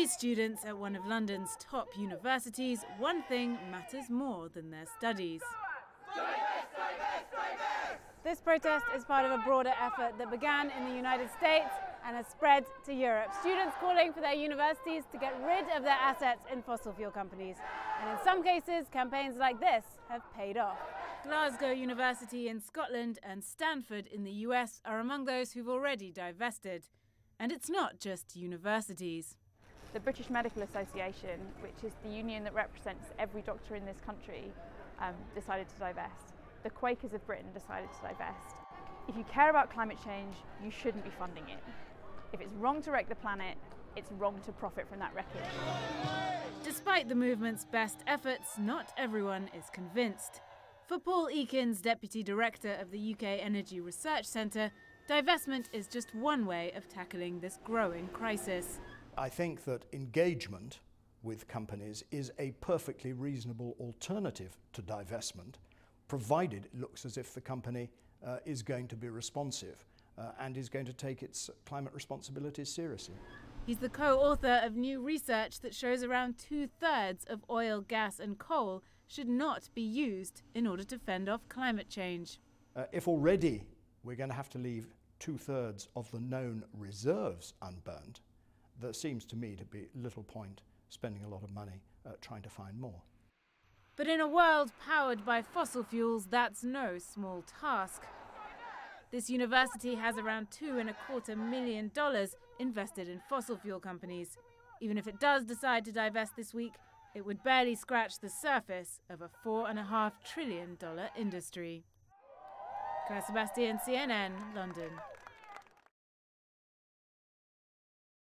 these students at one of London's top universities, one thing matters more than their studies. This protest is part of a broader effort that began in the United States and has spread to Europe. Students calling for their universities to get rid of their assets in fossil fuel companies. And in some cases, campaigns like this have paid off. Glasgow University in Scotland and Stanford in the US are among those who've already divested. And it's not just universities. The British Medical Association, which is the union that represents every doctor in this country, decided to divest. The Quakers of Britain decided to divest. If you care about climate change, you shouldn't be funding it. If it's wrong to wreck the planet, it's wrong to profit from that wreckage. Despite the movement's best efforts, not everyone is convinced. For Paul Eakins, Deputy Director of the UK Energy Research Centre, divestment is just one way of tackling this growing crisis. I think that engagement with companies is a perfectly reasonable alternative to divestment, provided it looks as if the company is going to be responsive and is going to take its climate responsibilities seriously. He's the co-author of new research that shows around 2/3 of oil, gas and coal should not be used in order to fend off climate change. If already we're going to have to leave 2/3 of the known reserves unburned, there seems to me to be little point spending a lot of money trying to find more. But in a world powered by fossil fuels, that's no small task. This university has around $2.25 million invested in fossil fuel companies. Even if it does decide to divest this week, it would barely scratch the surface of a $4.5 trillion industry. Claire Sebastian, CNN, London.